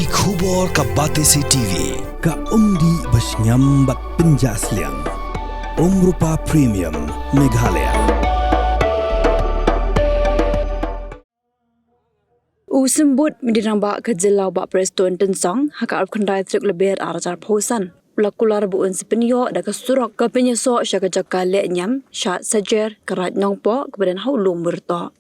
Ki khubor ka Batesi TV ka umdi basnyambak penjaslian Rupa Premium Meghalaya. Usembut mendirambak ke Jelau Bak Preston Tensong haka kandai truk lebih arajar posan. Pelakular buun sepenyo da ke surok ke penyesok syaka jaka lek nyam syat sajer kerat nongpo kebadan haulum berto.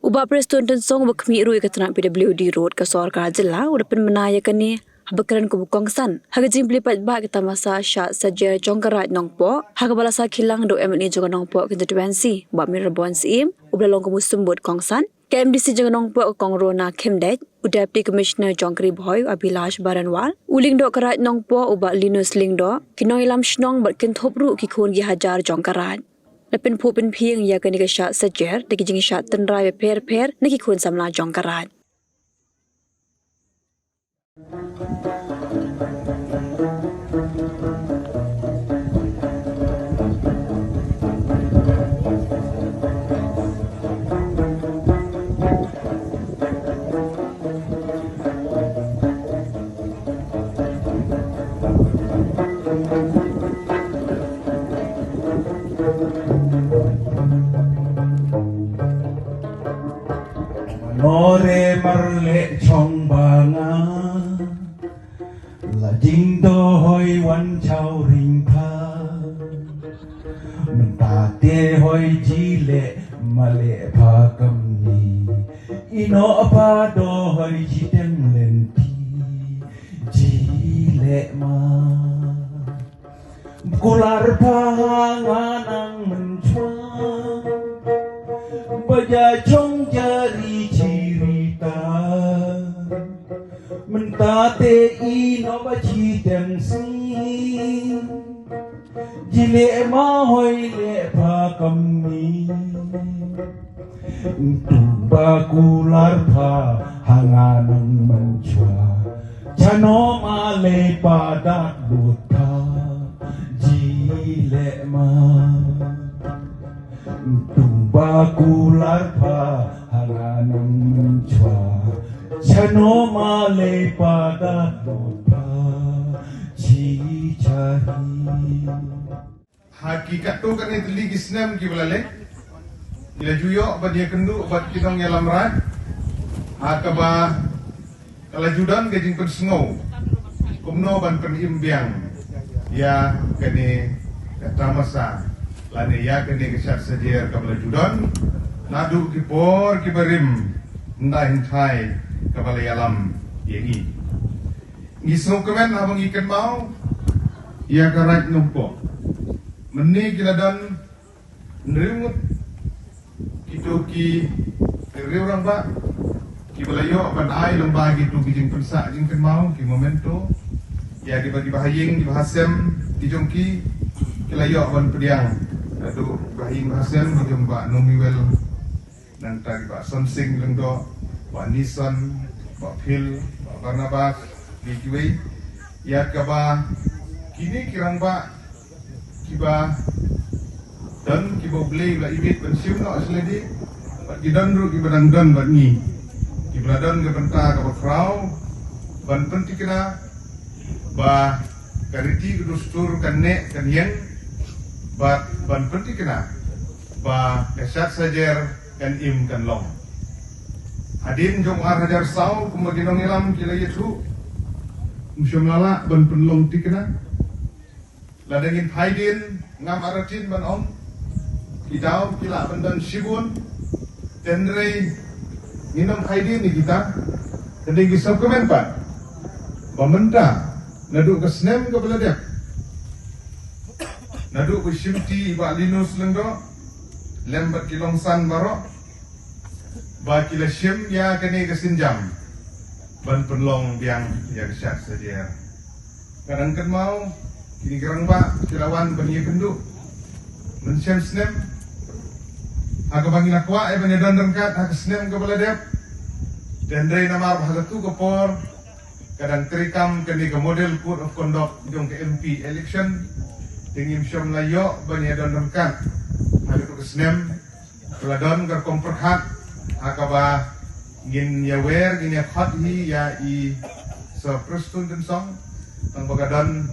Ubak Preston Tensong berkemi rui ke tenak PWD Road ke suar ke Jelau udapan menaya kini habakaran kubukong san. Haga jing pelipat bak kita masa syat sajer jong kerat nongpo haga balasa kilang do MNE jong nongpo konstituensi bak mirabon siim ublalong kumusembut kong san. KMDC Janganong Po Kong Rona Kimdet, Deputy Commissioner Jong Kriboy Abilash Baranwal, Uling Do Karat Nong Po Uba Linus Lingdo, Kinoy Lam Shnong Bat Kintop Ru Kikun Gi Hajar Jong Karat. Lepin Pupin Piang Ya Kanika Shat Sajer, Deki Jing Shat Tenrai Per Nikikun Samla Jong Karat. Nore marle chong banga la jing do hoi wan chao ring pa menta te hoi ji le male pa kam ni ino pa do hoi ji tem len ti ji le ma kular pa nganang menchwa baja chong jari mentate ino baci dem si jile ma hoi le pa kami tumba kular pa hanganang menchwa chano ma le pada luta jile ma tumba kular pa hanganang menchwa Chano male pada lupa cicahi. Hakikat tu kan itu lagi senam kibalale. Ila juyo bad dia kendu bad kitong yalam rat. Hakaba kalajudan gajing persengau. Kumno ban penimbiang. Ya kene katamasa. Lane ya kene kesat sedir kalajudan. Nadu kipor kibarim. Ndahin thai kapala yalam yengi ngisno kemen abang ikan mau ia karat numpo meni kiladan nerimut itu ki orang ba ki balayo ban ai lembah gitu kijing persa jing kan mau ki momento ya di bagi bahaying di bahasem di jongki kilayo ban pediang adu bahaying bahasem di jomba nomiwel dan tadi Pak Sonsing lengdo Pak Nison, Pak Phil, Pak Barnabas, Gijuai, ya kaba kini kirang Pak kiba dan kiba beli la ibit pensiun no asledi Pak gidan ru kiba dan bat ni kiba dan ke benta ka frau ban penti kena ba kariti kudustur kanne kan yen ba ban penti kena ba kesat sajer kan im kan long hadin jong ar hajar sau kumaginong ilam kila yetu musyam lala ban penlong tikna ladengin haidin ngam aratin ban om kidau kila bandan sibun tenrei minum haidin ni kita tending gisap kemen pak pamenta nadu kesnem ke beladek nadu kusyimti iba linus lengdo lembat kilong san barok baki la syim ya kene kesinjam ban penlong biang ya kesyat sedia kadang kan mau kini gerang ba kirawan ban ye kendu men syam snem aga bangi lakwa e ban dan rengkat ha snem ke beladep dan dari nama bahasa tu kepor kadang terikam kene ke model code of conduct jong ke MP election tingim syam layo ban ye dan rengkat ada tu kesnem peladon ke komperhat akaba gin ya wer gin ya khot hi ya I sa Preston dan Song tang bagadan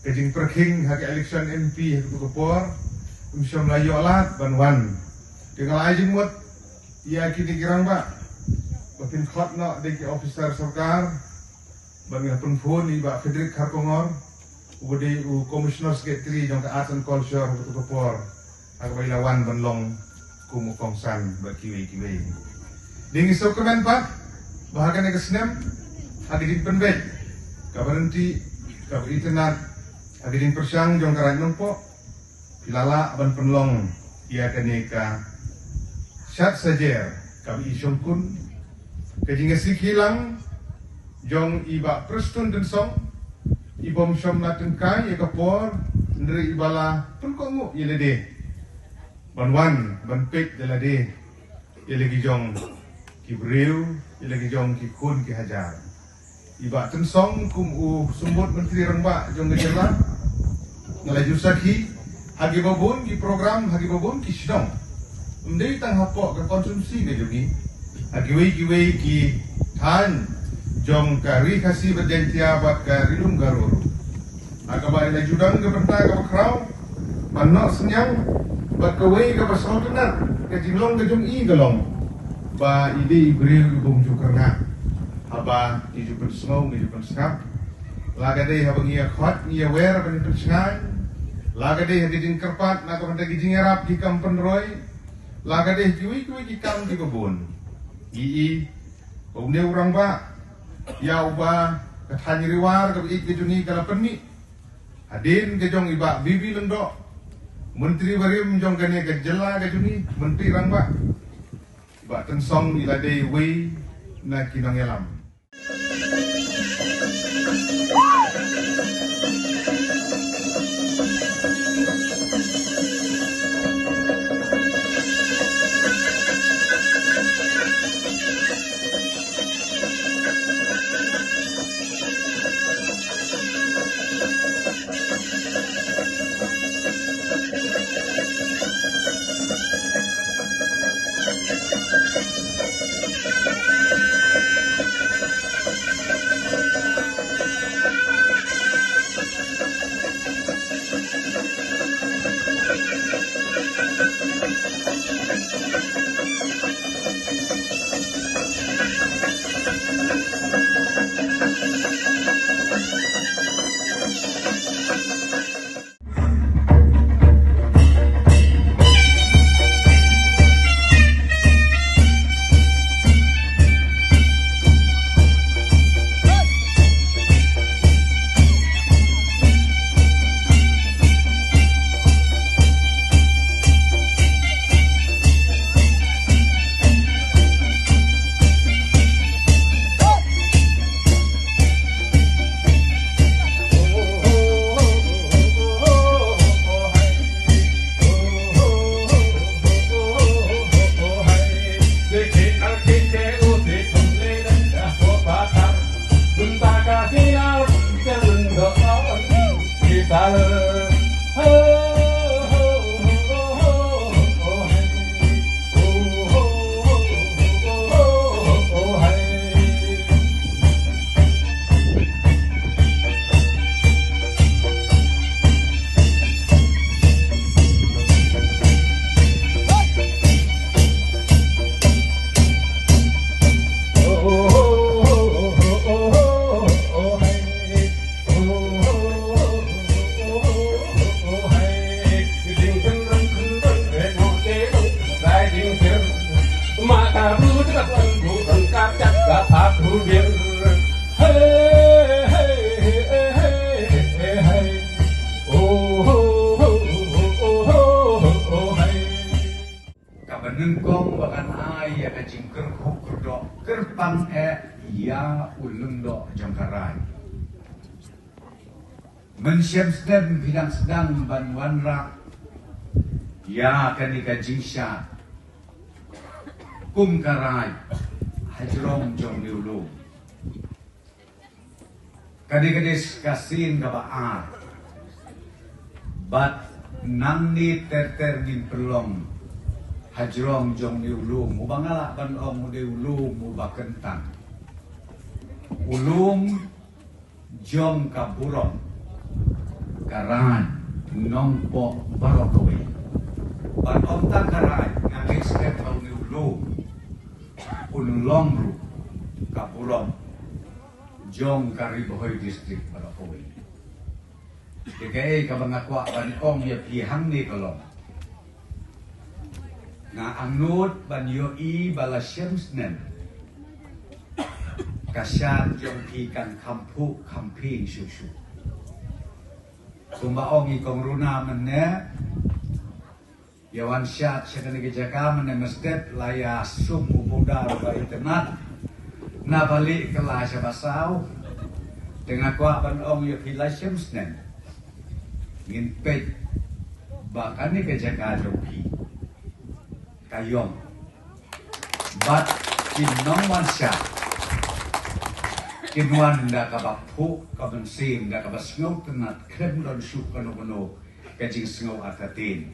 kajing perking hak election MP hak Kepor Syam Melayu alat banwan dengan ajin mut ia kini kirang ba batin khot no deki officer sarkar bagi penfon iba Frederick Harkongor ubudi commissioner secretary jong arts and culture hak Kepor hak bailawan banlong kumu kongsan bakiwi-kiwi dingi sokemen pak bahagian kesnem hadirin penbet kabarenti kaberintenat hadirin persyang jong karan nompo pilala ban penlong ia kaneka syat sajer kabi isyong kun kajing esik hilang jong iba Preston dan Song ibom syom natengkai ya Kepor ndri ibala penkongu yelede banwan banpek delade yelegi jong kibreu yelegi jong kikun ki hajar iba tensong kum sumbut menteri rengba jong gejala ngalaju sakhi hagi babun ki program hagi babun ki sidong mendei tang hapok ke konsumsi ke jogi hagi wei ki tan jong kari kasih berdentia bat ka rilum garuru agaba ila judang ke benta ke bakrau manok senyang bat ka wei ke pasal tenar ke jinglong ke jong i galong ba ide ibreu ibum jukarna haba iju pensngau iju penskap laga dei habang ia khot ia wer ban pensngan laga deh hagijing kerpat na ko hagijing erap di kampen roy laga deh kiwi ki kam di kebun ii umne urang ba ya uba kathan riwar ka ik juni kala penni hadin ke jong iba bibi lendo menteri barim jong gane ke jela ke juni menteri rang ba iba tensong ila dei wei na kinang elam Nengkong bakan ai ya kacing kerhuk kerdok kerpang ya ulung dok jangkarai mensiam sedem bidang sedang banwan rak ya kani kacing sya kum karai hajrong jong diulu kadis kasin kabaar bat nang ni ter din pelong hajrong jong ni ulum mubangala ban om mu de ulum mu bakentang ulum jom kaburong karan nongpo barokowe ban onta karan ngangit step au ni ulu unulong ru kaburong jom karibohoy district barokowe dikai kabangakwa ban ong ya pihang ni kolong na angut ban yoi balasyems kasyat jong ikan kampu kamping susu. Kumba ongi kong runa mene, yawan syat syakani kejaka mene mesdet laya sum ubuda rupa internet, na balik kelah syabasau, dengan kuat ban ong yo hilasyem senen, ngin pej, bahkan ni kejaka joki, kayong, bat kinong wan syat, Kinwan da kabapu kabensim da kabasngau tenat krem dan syuk kano kajing sngau atatin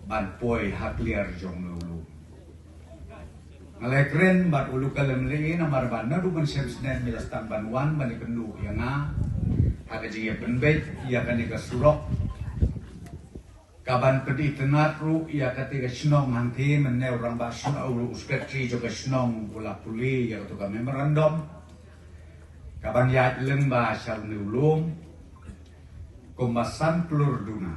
ban poi hak liar jong lulu ngalai keren bat ulu kalem lagi namar ban nadu ban syamsnen milas tamban wan ban ipendu yang hak kajing ya penbet ia kan ika surok kaban pedi tenat ru ia katika snong hangti meneu orang ba snong usketri juga snong pula puli ya ketuka memorandum Kaban yat lemba syal nulung kumasan pelur duna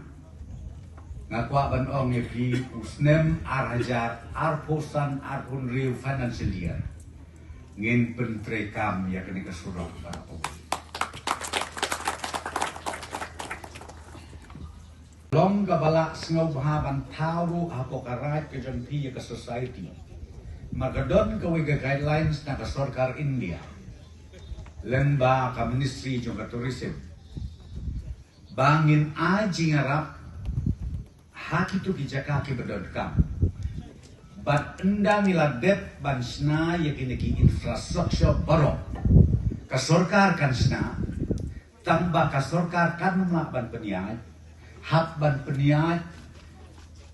ngakwa ban ong yepi usnem arhajar arposan arpun riu financial year ngin pentrekam ya kini kesurok barapo long kabala sngau bahaban tauru apokarat ke jampi ya ke society magadon kawi guidelines na kasorkar India lemba ka ministry juga tourism bangin aji ngarap haki tu kijaka ki bedodkam bat endang iladet ban sna yakini ki infrastruktur baru ka sorkar kan sna tambah ka sorkar kan melak ban peniat hak ban peniat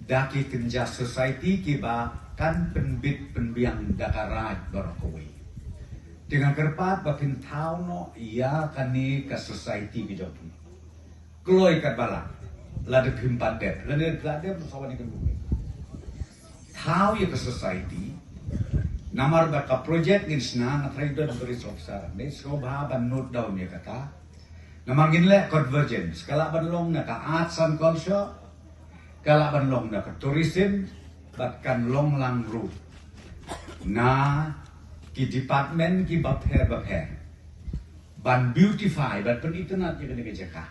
daki kenja society ki ba kan penbit penbiang dakaraj barokowi dengan kerpat bakin tau no ia kani ke society ke joki kloi kat bala lade pimpat det lade bersama dengan bumi tau ya ke society namar baka project ngin sna na trader beri sofsar ne so ban note down ya kata namar ngin le convergence kala ban long na ka arts and culture kala ban long na ka tourism batkan long lang route na ki department ki bapher ban beautify ban pen internet ya kene jaka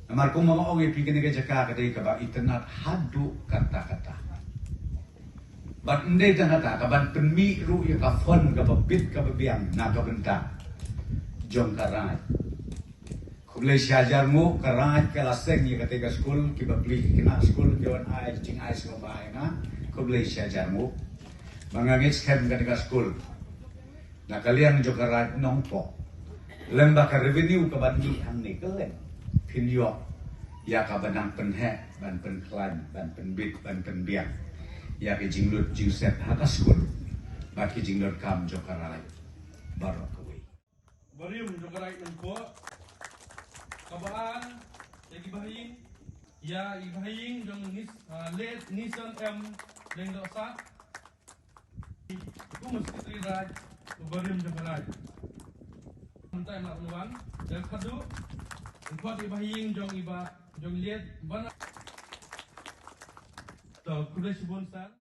amar ko mama onge pi kene jaka kadai ka ba internet hadu kata-kata ban ende kata ka ban penmi ru ya ka fon ka bit ka biang na ka benta jong karai kublai syajar mu karai kala seng ya kata school ki bapli kena school jawan ai cing ai so bai na kublai syajar mu mangangit kan ketika school. Nah kalian juga rat nongpo. Lembaga revenue kabandi hang ni kelen. Pinyo ya kabanang penhe ban penklan ban penbit ban penbiak. Ya ke jinglut jingset haka school. Baki jinglut kam juga rat baru kawe. Barium juga rat nongpo. Kabaan lagi bahing ya ibahing dong let nisan leng dosa Ku mesti raj, barium juga raj. Mentai mak nuan, dan kadu, kuat ibahing jong liat bana. So kuda sibun san.